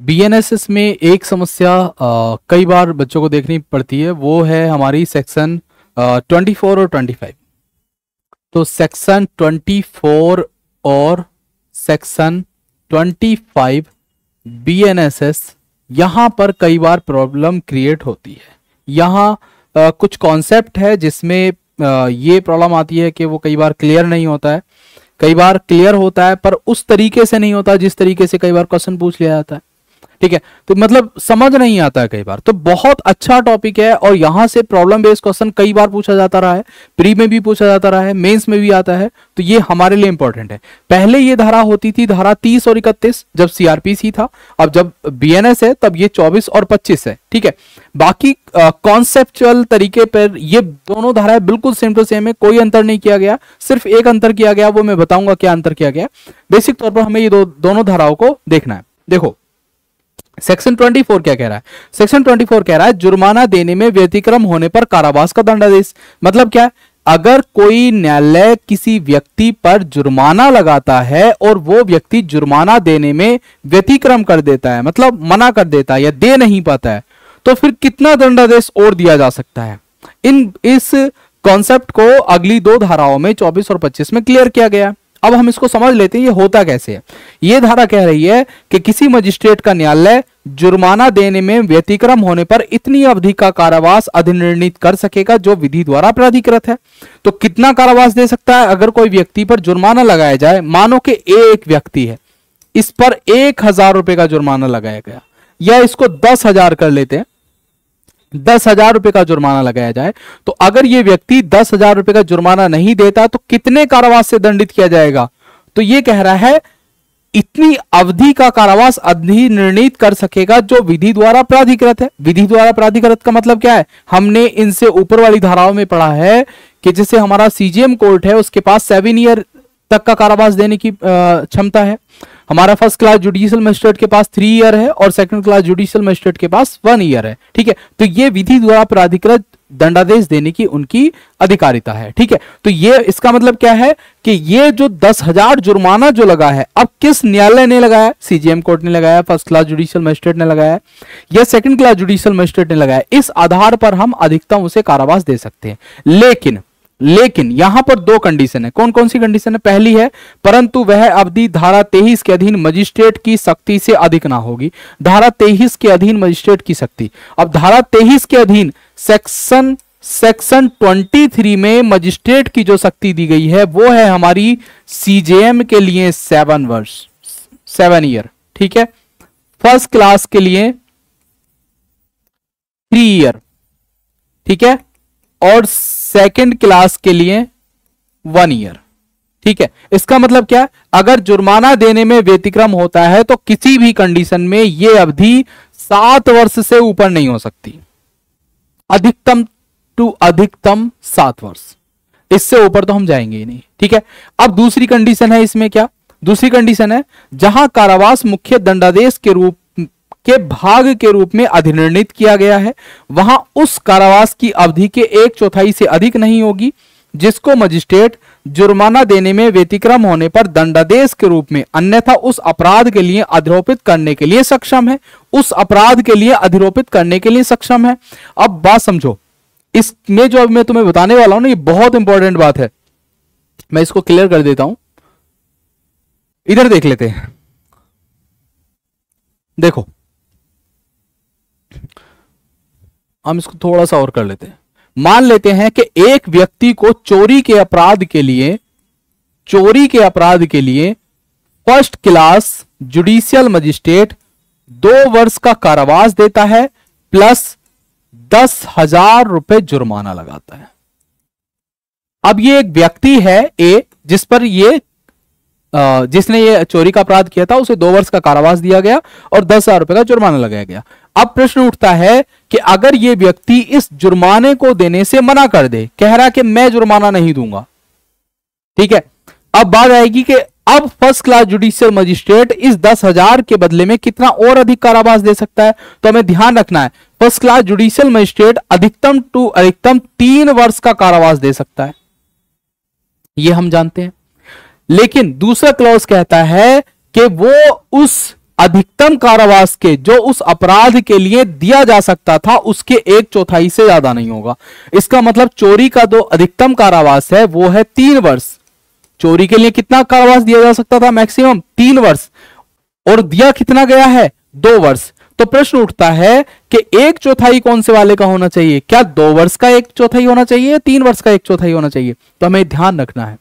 BNSS में एक समस्या कई बार बच्चों को देखनी पड़ती है, वो है हमारी सेक्शन 24 और 25। तो सेक्शन 24 और सेक्शन 25 बीएनएसएस यहाँ पर कई बार प्रॉब्लम क्रिएट होती है। यहाँ कुछ कॉन्सेप्ट है जिसमें ये प्रॉब्लम आती है कि वो कई बार क्लियर नहीं होता है, कई बार क्लियर होता है पर उस तरीके से नहीं होता जिस तरीके से कई बार क्वेश्चन पूछ लिया जाता है। ठीक है, तो मतलब समझ नहीं आता है कई बार। तो बहुत अच्छा टॉपिक है और यहां से प्रॉब्लम बेस्ड क्वेश्चन कई बार पूछा जाता रहा है, प्री में भी पूछा जाता रहा है, मेंस में भी आता है, तो ये हमारे लिए इंपॉर्टेंट है। पहले ये धारा होती थी धारा 30 और 31 जब सीआरपीसी था, अब जब बीएनएस है तब ये 24 और 25 है। ठीक है, बाकी कॉन्सेप्चुअल तरीके पर ये दोनों धाराएं बिल्कुल सेम टू सेम है, कोई अंतर नहीं किया गया, सिर्फ एक अंतर किया गया, वो मैं बताऊंगा क्या अंतर किया गया। बेसिक तौर पर हमें ये दोनों धाराओं को देखना है। देखो सेक्शन 24 क्या कह रहा है? सेक्शन 24 कह रहा है जुर्माना देने में व्यतिक्रम होने पर कारावास का दंडादेश। मतलब क्या है? अगर कोई न्यायालय किसी व्यक्ति पर जुर्माना लगाता है और वो व्यक्ति जुर्माना देने में व्यतिक्रम कर देता है, मतलब मना कर देता है या दे नहीं पाता है, तो फिर कितना दंडादेश और दिया जा सकता है। इस कॉन्सेप्ट को अगली दो धाराओं में 24 और 25 में क्लियर किया गया। अब हम इसको समझ लेते हैं ये होता कैसे है। ये धारा कह रही है कि किसी मजिस्ट्रेट का न्यायालय जुर्माना देने में व्यतिक्रम होने पर इतनी अवधि का कारावास अधिनिर्णित कर सकेगा जो विधि द्वारा प्राधिकृत है। तो कितना कारावास दे सकता है? अगर कोई व्यक्ति पर जुर्माना लगाया जाए, मानो कि एक व्यक्ति है, इस पर 1000 रुपए का जुर्माना लगाया गया, या इसको 10,000 कर लेते हैं, 10,000 रुपए का जुर्माना लगाया जाए, तो अगर ये व्यक्ति 10,000 रुपए का जुर्माना नहीं देता तो कितने कारावास से दंडित किया जाएगा? तो ये कह रहा है इतनी अवधि का कारावास अधिनिर्णित कर सकेगा जो विधि द्वारा प्राधिकृत है। विधि द्वारा प्राधिकृत का मतलब क्या है? हमने इनसे ऊपर वाली धाराओं में पढ़ा है कि जैसे हमारा सीजीएम कोर्ट है, उसके पास 7 ईयर तक का कारावास देने की क्षमता है। हमारा फर्स्ट क्लास जुडिशियल मजिस्ट्रेट के पास 3 ईयर है और सेकंड क्लास जुडिशियल मजिस्ट्रेट के पास 1 ईयर है। ठीक है, तो ये विधि द्वारा प्राधिकृत दंडादेश देने की उनकी अधिकारिता है। ठीक है, तो ये इसका मतलब क्या है कि ये जो 10,000 जुर्माना जो लगा है, अब किस न्यायालय ने लगाया? सीजीएम कोर्ट ने लगाया, फर्स्ट क्लास जुडिशियल मजिस्ट्रेट ने लगाया, या सेकंड क्लास जुडिशियल मजिस्ट्रेट ने लगाया। इस आधार पर हम अधिकतम उसे कारावास दे सकते हैं। लेकिन यहां पर 2 कंडीशन है। कौन कौन सी कंडीशन है? पहली है परंतु वह अवधि धारा 23 के अधीन मजिस्ट्रेट की शक्ति से अधिक ना होगी। धारा 23 के अधीन मजिस्ट्रेट की शक्ति, अब धारा 23 के अधीन सेक्शन 23 में मजिस्ट्रेट की जो शक्ति दी गई है वो है हमारी सीजेएम के लिए 7 वर्ष, 7 ईयर। ठीक है, फर्स्ट क्लास के लिए 3 ईयर। ठीक है, और सेकंड क्लास के लिए 1 ईयर। ठीक है, इसका मतलब क्या? अगर जुर्माना देने में व्यतिक्रम होता है तो किसी भी कंडीशन में यह अवधि 7 वर्ष से ऊपर नहीं हो सकती। अधिकतम टू अधिकतम 7 वर्ष, इससे ऊपर तो हम जाएंगे ही नहीं। ठीक है, अब दूसरी कंडीशन है इसमें क्या? दूसरी कंडीशन है जहां कारावास मुख्य दंडादेश के रूप के भाग के रूप में अधिनिर्णित किया गया है, वहां उस कारावास की अवधि के 1/4 से अधिक नहीं होगी जिसको मजिस्ट्रेट जुर्माना देने में व्यतिक्रम होने पर दंडादेश के रूप में अन्यथा उस अपराध के लिए अधिरोपित करने के लिए सक्षम है। उस अपराध के लिए अधिरोपित करने के लिए सक्षम है। अब बात समझो, इसमें जो अब मैं तुम्हें बताने वाला हूं ना, ये बहुत इंपॉर्टेंट बात है। मैं इसको क्लियर कर देता हूं, इधर देख लेते हैं। देखो, हम इसको थोड़ा सा और कर लेते हैं। मान लेते हैं कि एक व्यक्ति को चोरी के अपराध के लिए फर्स्ट क्लास जुडिशियल मजिस्ट्रेट 2 वर्ष का कारावास देता है प्लस 10,000 रुपए जुर्माना लगाता है। अब ये एक व्यक्ति है ए, जिसने ये चोरी का अपराध किया था, उसे 2 वर्ष का कारावास दिया गया और 10,000 रुपए का जुर्माना लगाया गया। अब प्रश्न उठता है कि अगर ये व्यक्ति इस जुर्माने को देने से मना कर दे, कह रहा है कि मैं जुर्माना नहीं दूंगा। ठीक है, अब बात आएगी कि अब फर्स्ट क्लास जुडिशियल मजिस्ट्रेट इस 10,000 के बदले में कितना और अधिक कारावास दे सकता है? तो हमें ध्यान रखना है, फर्स्ट क्लास जुडिशियल मजिस्ट्रेट अधिकतम 3 वर्ष का कारावास दे सकता है, यह हम जानते हैं। लेकिन दूसरा क्लॉज कहता है कि वो उस अधिकतम कारावास के जो उस अपराध के लिए दिया जा सकता था उसके 1/4 से ज्यादा नहीं होगा। इसका मतलब चोरी का जो अधिकतम कारावास है वो है 3 वर्ष। चोरी के लिए कितना कारावास दिया जा सकता था? मैक्सिमम 3 वर्ष, और दिया कितना गया है? 2 वर्ष। तो प्रश्न उठता है कि 1/4 कौन से वाले का होना चाहिए? क्या 2 वर्ष का 1/4 होना चाहिए या 3 वर्ष का 1/4 होना चाहिए? तो हमें ध्यान रखना है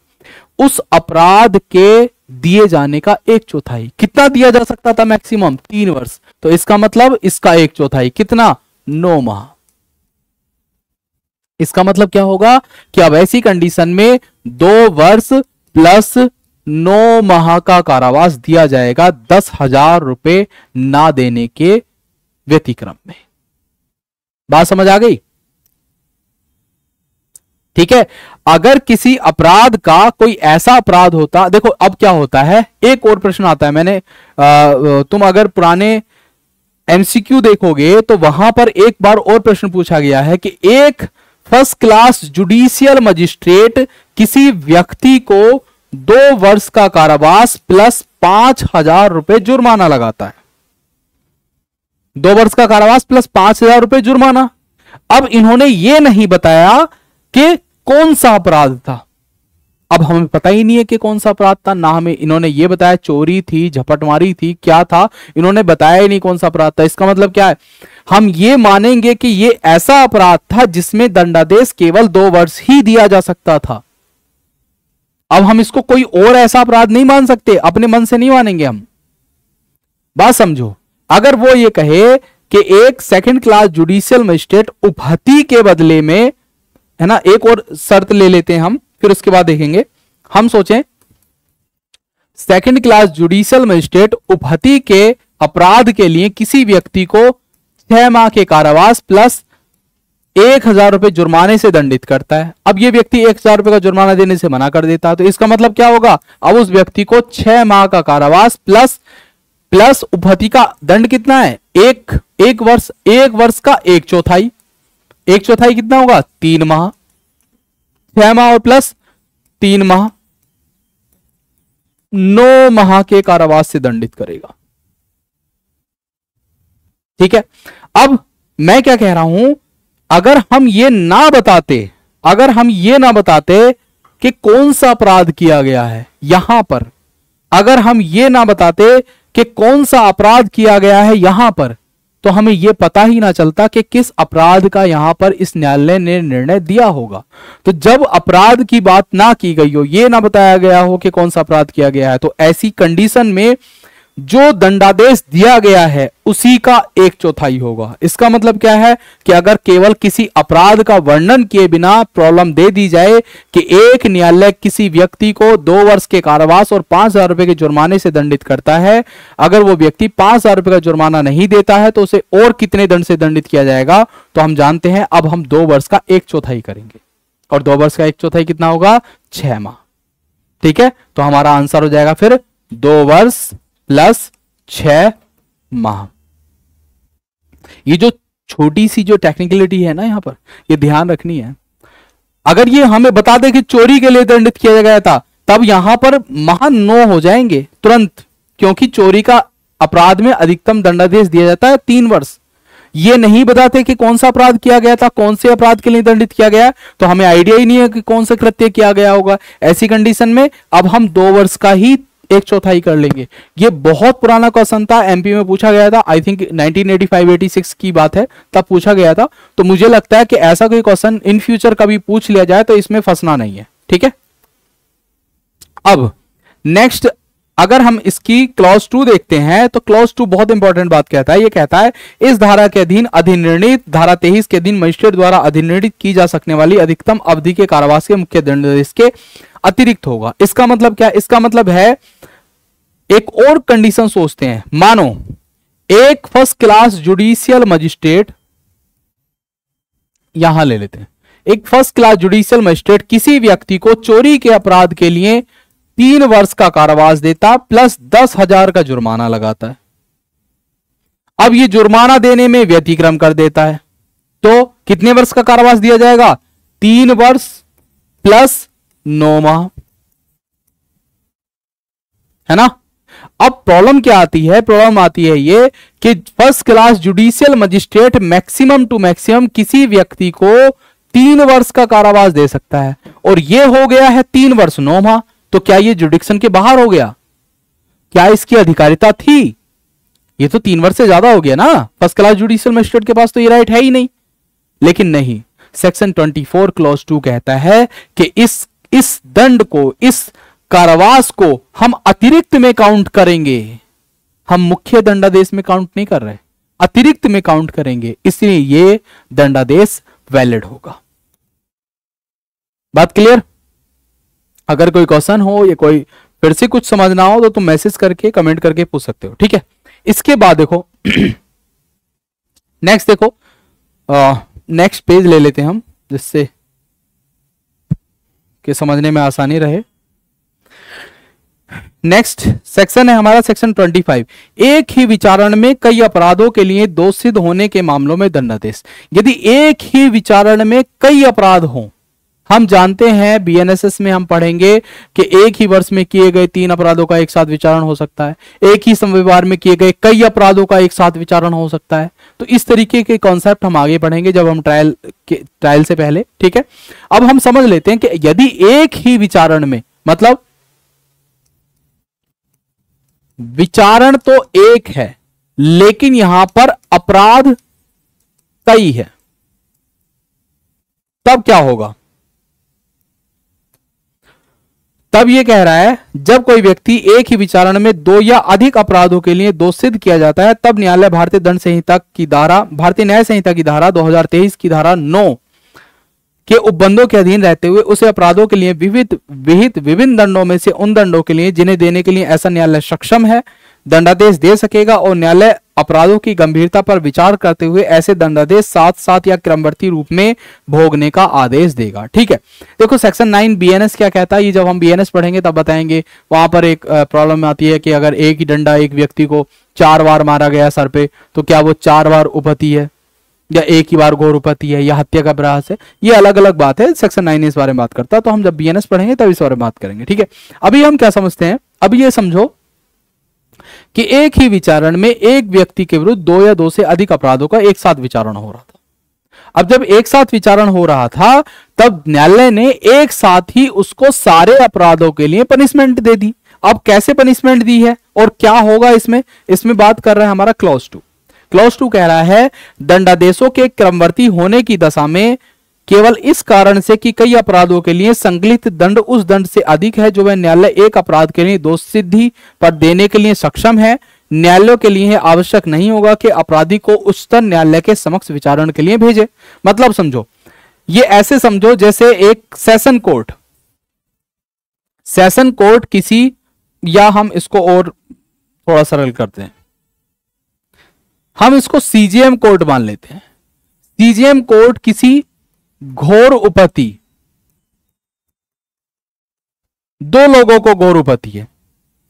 उस अपराध के दिए जाने का 1/4 कितना दिया जा सकता था? मैक्सिमम 3 वर्ष। तो इसका मतलब इसका 1/4 कितना? 9 माह। इसका मतलब क्या होगा कि अब ऐसी कंडीशन में 2 वर्ष प्लस 9 माह का कारावास दिया जाएगा 10,000 रुपए ना देने के व्यतिक्रम में। बात समझ आ गई? ठीक है। अगर किसी अपराध का कोई ऐसा अपराध होता, देखो अब क्या होता है, एक और प्रश्न आता है। तुम अगर पुराने एमसीक्यू देखोगे तो वहां पर एक बार और प्रश्न पूछा गया है कि एक फर्स्ट क्लास जुडिशियल मजिस्ट्रेट किसी व्यक्ति को 2 वर्ष का कारावास प्लस 5,000 रुपए जुर्माना लगाता है। 2 वर्ष का कारावास प्लस 5,000 रुपए जुर्माना। अब इन्होंने यह नहीं बताया कि कौन सा अपराध था। अब हमें पता ही नहीं है कि कौन सा अपराध था, ना हमें इन्होंने ये बताया चोरी थी, झपटमारी थी, क्या था, इन्होंने बताया ही नहीं कौन सा अपराध था। इसका मतलब क्या है? हम ये मानेंगे कि ये ऐसा अपराध था जिसमें दंडादेश केवल 2 वर्ष ही दिया जा सकता था। अब हम इसको कोई और ऐसा अपराध नहीं मान सकते, अपने मन से नहीं मानेंगे हम। बात समझो, अगर वो ये कहे कि एक सेकंड क्लास जुडिशियल मजिस्ट्रेट उपहति के बदले में, है ना, एक और शर्त ले लेते हैं हम, फिर उसके बाद देखेंगे। हम सोचें सेकंड क्लास जुडिशियल मजिस्ट्रेट उपहति के अपराध के लिए किसी व्यक्ति को 6 माह के कारावास प्लस 1,000 रुपए जुर्माने से दंडित करता है। अब यह व्यक्ति 1,000 रुपए का जुर्माना देने से मना कर देता है, तो इसका मतलब क्या होगा? अब उस व्यक्ति को 6 माह का कारावास प्लस उपहति का दंड कितना है? एक वर्ष। 1 वर्ष का 1/4, 1/4 कितना होगा? 3 माह। 6 माह और प्लस 3 माह, 9 माह के कारावास से दंडित करेगा। ठीक है। अब मैं क्या कह रहा हूं, अगर हम ये ना बताते कि कौन सा अपराध किया गया है यहां पर, अगर हम ये ना बताते कि कौन सा अपराध किया गया है यहां पर, तो हमें यह पता ही ना चलता कि किस अपराध का यहां पर इस न्यायालय ने निर्णय दिया होगा। तो जब अपराध की बात ना की गई हो, यह ना बताया गया हो कि कौन सा अपराध किया गया है, तो ऐसी कंडीशन में जो दंडादेश दिया गया है उसी का 1/4 होगा। इसका मतलब क्या है कि अगर केवल किसी अपराध का वर्णन किए बिना प्रॉब्लम दे दी जाए कि एक न्यायालय किसी व्यक्ति को 2 वर्ष के कारावास और 5,000 रुपए के जुर्माने से दंडित करता है, अगर वो व्यक्ति 5,000 रुपए का जुर्माना नहीं देता है तो उसे और कितने दंड से दंडित किया जाएगा? तो हम जानते हैं, अब हम 2 वर्ष का 1/4 करेंगे, और 2 वर्ष का 1/4 कितना होगा? 6 माह। ठीक है। तो हमारा आंसर हो जाएगा फिर 2 वर्ष प्लस 6 माह। ये जो छोटी सी जो टेक्निकलिटी है ना यहां पर, ये ध्यान रखनी है। अगर ये हमें बता दे कि चोरी के लिए दंडित किया गया था, तब यहां पर महा 9 हो जाएंगे तुरंत, क्योंकि चोरी का अपराध में अधिकतम दंडादेश दिया जाता है 3 वर्ष। ये नहीं बताते कि कौन सा अपराध किया गया था, कौन से अपराध के लिए दंडित किया गया, तो हमें आइडिया ही नहीं है कि कौन सा कृत्य किया गया होगा। ऐसी कंडीशन में अब हम 2 वर्ष का ही 1/4 कर लेंगे। ये बहुत पुराना क्वेश्चन था, एमपी में पूछा गया था, आई थिंक 1985-86 की बात है, तब पूछा गया था। तो मुझे लगता है कि ऐसा कोई क्वेश्चन इन फ्यूचर कभी पूछ लिया जाए तो इसमें फंसना नहीं है। ठीक है। अब नेक्स्ट, अगर हम इसकी क्लॉज 2 देखते हैं तो क्लॉज 2 बहुत इंपॉर्टेंट बात कहता है। ये कहता है इस धारा के अधीन अधिनिर्णित, धारा 23 के अधीन मजिस्ट्रेट द्वारा अधिनिर्णित की जा सकने वाली अधिकतम अवधि के कारावास के मुख्य दंडादेश के अतिरिक्त होगा। इसका मतलब क्या? इसका मतलब है, एक और कंडीशन सोचते हैं। मानो एक फर्स्ट क्लास जुडिशियल मजिस्ट्रेट, यहां ले लेते हैं, एक फर्स्ट क्लास जुडिशियल मजिस्ट्रेट किसी व्यक्ति को चोरी के अपराध के लिए 3 वर्ष का कारावास देता प्लस 10,000 का जुर्माना लगाता है। अब ये जुर्माना देने में व्यतिक्रम कर देता है, तो कितने वर्ष का कारावास दिया जाएगा? 3 वर्ष प्लस 9 माह, है ना। अब प्रॉब्लम क्या आती है? प्रॉब्लम आती है ये कि first class judicial magistrate maximum to maximum किसी व्यक्ति को 3 वर्ष का कारावास दे सकता है, और ये हो गया है 3 वर्ष 9 माह। तो क्या ये जुडिक्शन के बाहर हो गया? क्या इसकी अधिकारिता थी? ये तो 3 वर्ष से ज्यादा हो गया ना। फर्स्ट क्लास जुडिशियल मजिस्ट्रेट के पास तो ये राइट है ही नहीं। लेकिन नहीं, सेक्शन 24 क्लॉज 2 कहता है कि इस दंड को, इस कारावास को हम अतिरिक्त में काउंट करेंगे। हम मुख्य दंडादेश में काउंट नहीं कर रहे, अतिरिक्त में काउंट करेंगे, इसलिए ये दंडादेश वैलिड होगा। बात क्लियर? अगर कोई क्वेश्चन हो या कोई फिर से कुछ समझना हो तो तुम मैसेज करके कमेंट करके पूछ सकते हो, ठीक है। इसके बाद देखो नेक्स्ट देखो, नेक्स्ट पेज ले लेते हैं हम, जिससे कि समझने में आसानी रहे। नेक्स्ट सेक्शन है हमारा सेक्शन 25। एक ही विचारण में कई अपराधों के लिए दोषित होने के मामलों में दंडादेश। यदि एक ही विचारण में कई अपराध हों, हम जानते हैं बीएनएसएस में हम पढ़ेंगे कि एक ही वर्ष में किए गए 3 अपराधों का एक साथ विचारण हो सकता है, एक ही समविवार में किए गए कई अपराधों का एक साथ विचारण हो सकता है। तो इस तरीके के कॉन्सेप्ट हम आगे पढ़ेंगे जब हम ट्रायल से पहले, ठीक है। अब हम समझ लेते हैं कि यदि एक ही विचारण में, मतलब विचारण तो एक है लेकिन यहां पर अपराध कई है, तब क्या होगा? तब यह कह रहा है जब कोई व्यक्ति एक ही विचारण में 2 या अधिक अपराधों के लिए दोषित किया जाता है, तब न्यायालय भारतीय दंड संहिता की धारा, भारतीय न्याय संहिता की धारा 2023 की धारा 9 के उपबंधों के अधीन रहते हुए उसे अपराधों के लिए विहित विभिन्न दंडों में से उन दंडों के लिए जिन्हें देने के लिए ऐसा न्यायालय सक्षम है दंडादेश दे सकेगा, और न्यायालय अपराधों की गंभीरता पर विचार करते हुए ऐसे दंडादेश साथ साथ या क्रमवर्ती रूप में भोगने का आदेश देगा, ठीक है। देखो सेक्शन 9 बीएनएस क्या कहता है, ये जब हम बीएनएस पढ़ेंगे तब बताएंगे। वहां पर एक प्रॉब्लम आती है कि अगर एक ही डंडा एक व्यक्ति को 4 बार मारा गया सर पे, तो क्या वो 4 बार उपहति है या एक ही बार घोर उपहति है या हत्या का प्रयास है? ये अलग अलग बात है, सेक्शन 9 इस बारे में बात करता है। तो हम जब बीएनएस पढ़ेंगे तब इस बारे में बात करेंगे, ठीक है। अभी हम क्या समझते हैं, अभी ये समझो कि एक ही विचारण में एक व्यक्ति के विरुद्ध 2 या 2 से अधिक अपराधों का एक साथ विचारण हो रहा था। अब जब एक साथ विचारण हो रहा था तब न्यायालय ने एक साथ ही उसको सारे अपराधों के लिए पनिशमेंट दे दी। अब कैसे पनिशमेंट दी है और क्या होगा इसमें बात कर रहा है हमारा क्लॉज 2। क्लॉज 2 कह रहा है दंडादेशों के क्रमवर्ती होने की दशा में केवल इस कारण से कि कई अपराधों के लिए संकलित दंड उस दंड से अधिक है जो वह न्यायालय एक अपराध के लिए दोष सिद्धि पर देने के लिए सक्षम है, न्यायालयों के लिए आवश्यक नहीं होगा कि अपराधी को उच्चतम न्यायालय के समक्ष विचारण के लिए भेजे। मतलब समझो, ये ऐसे समझो जैसे एक सेशन कोर्ट किसी, या हम इसको और थोड़ा सरल करते हैं, हम इसको सीजेएम कोर्ट मान लेते हैं। सीजेएम कोर्ट किसी घोर उपहति, 2 लोगों को घोर उपहति है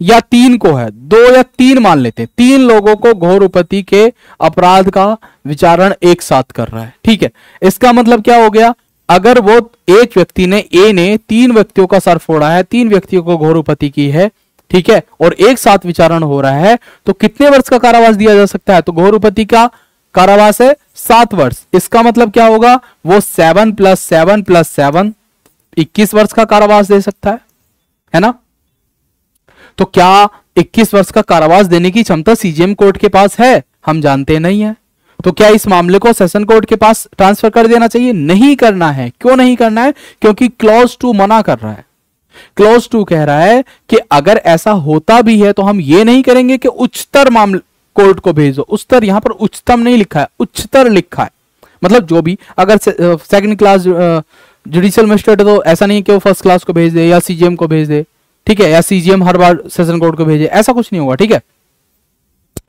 या 3 को है, 2 या 3 मान लेते हैं, 3 लोगों को घोर उपहति के अपराध का विचारण एक साथ कर रहा है, ठीक है। इसका मतलब क्या हो गया, अगर वो एक व्यक्ति ने ए ने 3 व्यक्तियों का सर फोड़ा है, 3 व्यक्तियों को घोर उपहति की है, ठीक है, और एक साथ विचारण हो रहा है, तो कितने वर्ष का कारावास दिया जा सकता है? तो घोर उपहति का कारावास है 7 वर्ष। इसका मतलब क्या होगा, वो 7 + 7 + 7 21 वर्ष का कारावास दे सकता है ना। तो क्या 21 वर्ष का कारावास देने की क्षमता सीजेएम कोर्ट के पास है? हम जानते नहीं है। तो क्या इस मामले को सेशन कोर्ट के पास ट्रांसफर कर देना चाहिए? नहीं करना है। क्यों नहीं करना है? क्योंकि क्लॉज 2 मना कर रहा है। क्लॉज 2 कह रहा है कि अगर ऐसा होता भी है तो हम ये नहीं करेंगे कि उच्चतर मामले कोर्ट को भेजो। उच्चतर, यहां पर उच्चतम नहीं लिखा है, उच्चतर लिखा है। मतलब जो भी, अगर सेकंड क्लास जुडिशियल मजिस्ट्रेट है तो ऐसा नहीं कि वो फर्स्ट क्लास को भेज दे या सीजीएम को भेज दे, ठीक है, या सीजीएम हर बार सेशन कोर्ट को भेजे, ऐसा कुछ नहीं होगा, ठीक है।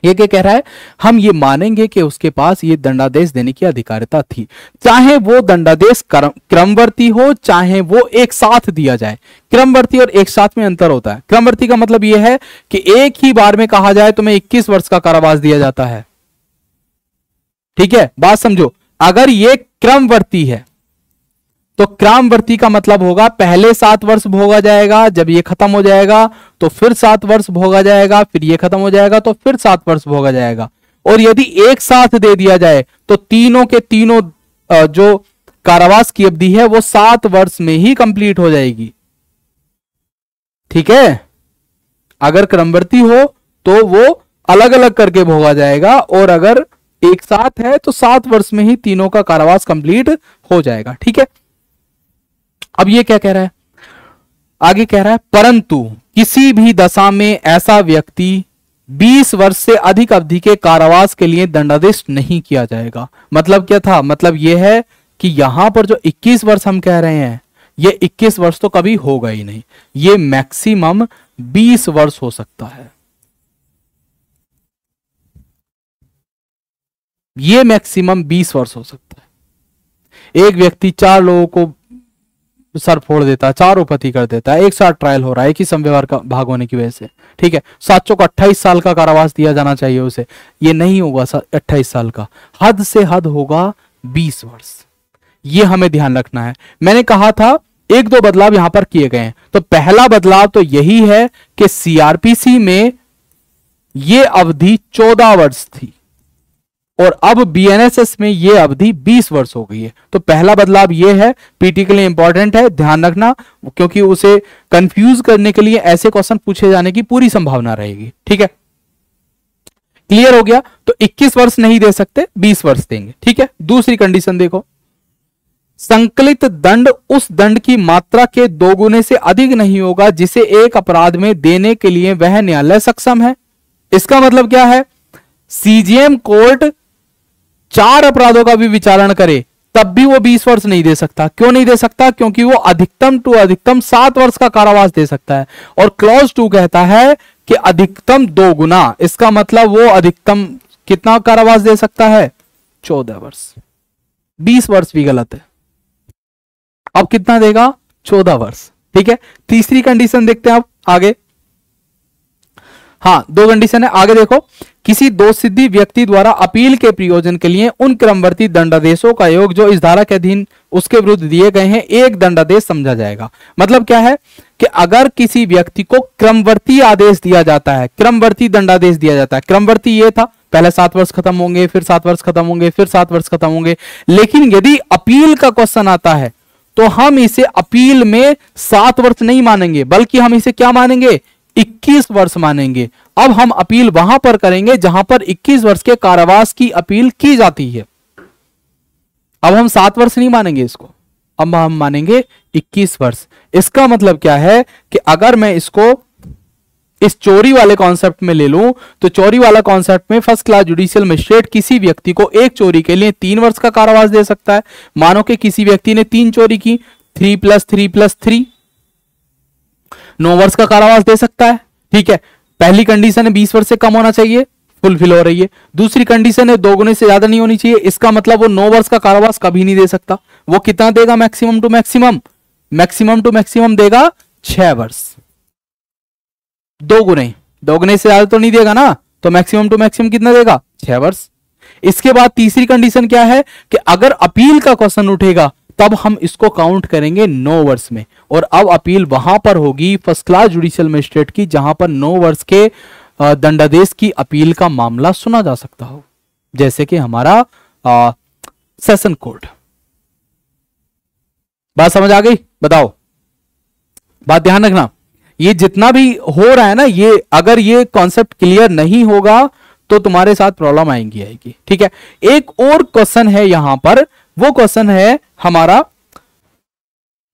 ये क्या कह रहा है, हम ये मानेंगे कि उसके पास ये दंडादेश देने की अधिकारिता थी, चाहे वो दंडादेश क्रमवर्ती हो चाहे वो एक साथ दिया जाए। क्रमवर्ती और एक साथ में अंतर होता है। क्रमवर्ती का मतलब ये है कि एक ही बार में कहा जाए तो मैं 21 वर्ष का कारावास दिया जाता है, ठीक है, बात समझो। अगर ये क्रमवर्ती है तो क्रमवर्ती का मतलब होगा पहले 7 वर्ष भोगा जाएगा, जब ये खत्म हो जाएगा तो फिर 7 वर्ष भोगा जाएगा, फिर ये खत्म हो जाएगा तो फिर 7 वर्ष भोगा जाएगा। और यदि एक साथ दे दिया जाए तो तीनों के तीनों जो कारावास की अवधि है वो 7 वर्ष में ही कंप्लीट हो जाएगी। ठीक है, अगर क्रमवर्ती हो तो वो अलग अलग करके भोगा जाएगा, और अगर एक साथ है तो 7 वर्ष में ही तीनों का कारावास कंप्लीट हो जाएगा। ठीक है, अब ये क्या कह रहा है, आगे कह रहा है परंतु किसी भी दशा में ऐसा व्यक्ति 20 वर्ष से अधिक अवधि के कारावास के लिए दंडादेश नहीं किया जाएगा। मतलब क्या था, मतलब यह है कि यहां पर जो 21 वर्ष हम कह रहे हैं, ये 21 वर्ष तो कभी होगा ही नहीं, ये मैक्सिमम 20 वर्ष हो सकता है। ये मैक्सिमम 20 वर्ष हो सकता है। एक व्यक्ति 4 लोगों को सर फोड़ देता है, 4 उपपत्ति कर देता है, एक साथ ट्रायल हो रहा है एक ही समव्यवहार का भाग होने की वजह से। ठीक है, साचों को 28 साल का कारावास दिया जाना चाहिए उसे, ये नहीं होगा 28 साल का, हद से हद होगा 20 वर्ष। ये हमें ध्यान रखना है। मैंने कहा था 1-2 बदलाव यहां पर किए गए हैं। तो पहला बदलाव तो यही है कि सीआरपीसी में ये अवधि 14 वर्ष थी और अब बीएनएसएस में ये अवधि 20 वर्ष हो गई है। तो पहला बदलाव ये है, पीटी के लिए इंपॉर्टेंट है, ध्यान रखना, क्योंकि उसे कंफ्यूज करने के लिए ऐसे क्वेश्चन पूछे जाने की पूरी संभावना रहेगी। ठीक है, क्लियर हो गया। तो 21 वर्ष नहीं दे सकते, 20 वर्ष देंगे। ठीक है, दूसरी कंडीशन देखो, संकलित दंड उस दंड की मात्रा के 2 गुने से अधिक नहीं होगा जिसे एक अपराध में देने के लिए वह न्यायालय सक्षम है। इसका मतलब क्या है, सीजीएम कोर्ट 4 अपराधों का भी विचारण करे तब भी वो 20 वर्ष नहीं दे सकता। क्यों नहीं दे सकता, क्योंकि वो अधिकतम टू अधिकतम 7 वर्ष का कारावास दे सकता है, और क्लॉज 2 कहता है कि अधिकतम 2 गुना। इसका मतलब वो अधिकतम कितना कारावास दे सकता है, 14 वर्ष। 20 वर्ष भी गलत है, अब कितना देगा, 14 वर्ष। ठीक है, तीसरी कंडीशन देखते हैं अब आगे। हाँ, 2 कंडीशन है, आगे देखो, किसी दोष सिद्धि व्यक्ति द्वारा अपील के प्रयोजन के लिए उन क्रमवर्ती दंडादेशों का योग जो इस धारा के अधीन उसके विरुद्ध दिए गए हैं एक दंडादेश समझा जाएगा। मतलब क्या है कि अगर किसी व्यक्ति को क्रमवर्ती आदेश दिया जाता है, क्रमवर्ती दंडादेश दिया जाता है, क्रमवर्ती ये था पहले 7 वर्ष खत्म होंगे, फिर 7 वर्ष खत्म होंगे, फिर 7 वर्ष खत्म होंगे, लेकिन यदि अपील का क्वेश्चन आता है तो हम इसे अपील में 7 वर्ष नहीं मानेंगे, बल्कि हम इसे क्या मानेंगे, 21 वर्ष मानेंगे। अब हम अपील वहां पर करेंगे जहां पर 21 वर्ष के कारावास की अपील की जाती है। अब हम 7 वर्ष नहीं मानेंगे इसको, अब हम मानेंगे 21 वर्ष। इसका मतलब क्या है कि अगर मैं इसको इस चोरी वाले कॉन्सेप्ट में ले लूं तो चोरी वाला कॉन्सेप्ट में फर्स्ट क्लास जुडिशियल मजिस्ट्रेट किसी व्यक्ति को एक चोरी के लिए 3 वर्ष का कारावास दे सकता है। मानो कि किसी व्यक्ति ने 3 चोरी की, 3 + 3 + 3 9 वर्ष का कारावास दे सकता है। ठीक है, पहली कंडीशन है 20 वर्ष से कम होना चाहिए, फुलफिल हो रही है। दूसरी कंडीशन है 2 गुने से ज्यादा नहीं होनी चाहिए, इसका मतलब वो 9 वर्ष का कारावास कभी नहीं दे सकता। वो कितना देगा, maximum to maximum, maximum to maximum देगा 6 वर्ष। 2 गुने से ज्यादा तो नहीं देगा ना, तो मैक्सिमम टू मैक्सिमम कितना देगा, 6 वर्ष। इसके बाद तीसरी कंडीशन क्या है कि अगर अपील का क्वेश्चन उठेगा तब हम इसको काउंट करेंगे 9 वर्ष में, और अब अपील वहां पर होगी फर्स्ट क्लास जुडिशियल मजिस्ट्रेट की जहां पर 9 वर्ष के दंडादेश की अपील का मामला सुना जा सकता हो, जैसे कि हमारा सेशन कोर्ट। बात समझ आ गई, बताओ, बात ध्यान रखना, ये जितना भी हो रहा है ना, ये अगर ये कॉन्सेप्ट क्लियर नहीं होगा तो तुम्हारे साथ प्रॉब्लम आएगी। ठीक है, एक और क्वेश्चन है यहां पर, वो क्वेश्चन है हमारा,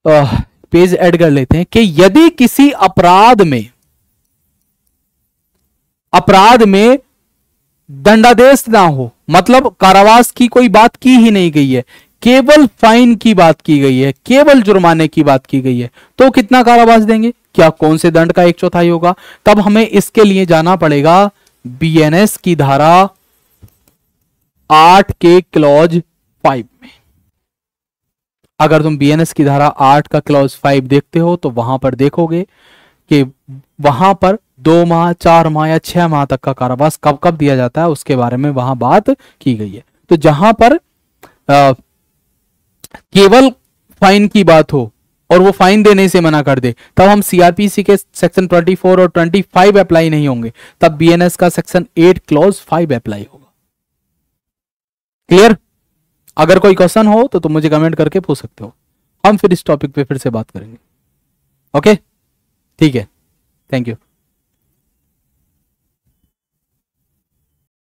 पेज ऐड कर लेते हैं कि यदि किसी अपराध में दंडादेश ना हो, मतलब कारावास की कोई बात की ही नहीं गई है, केवल फाइन की बात की गई है, केवल जुर्माने की बात की गई है, तो कितना कारावास देंगे, क्या कौन से दंड का 1/4 होगा। तब हमें इसके लिए जाना पड़ेगा बीएनएस की धारा 8 के क्लॉज 5 में। अगर तुम बीएनएस की धारा 8 का क्लॉज 5 देखते हो तो वहां पर देखोगे कि वहां पर 2 माह, 4 माह या 6 माह तक का कारावास कब कब दिया जाता है उसके बारे में वहां बात की गई है। तो जहां पर केवल फाइन की बात हो और वो फाइन देने से मना कर दे, तब हम सीआरपीसी के सेक्शन 24 और 25 अप्लाई नहीं होंगे, तब बीएनएस का सेक्शन 8 क्लॉज 5 अप्लाई होगा। क्लियर? अगर कोई क्वेश्चन हो तो तुम मुझे कमेंट करके पूछ सकते हो, हम फिर इस टॉपिक पे फिर से बात करेंगे। ओके, ठीक है, थैंक यू।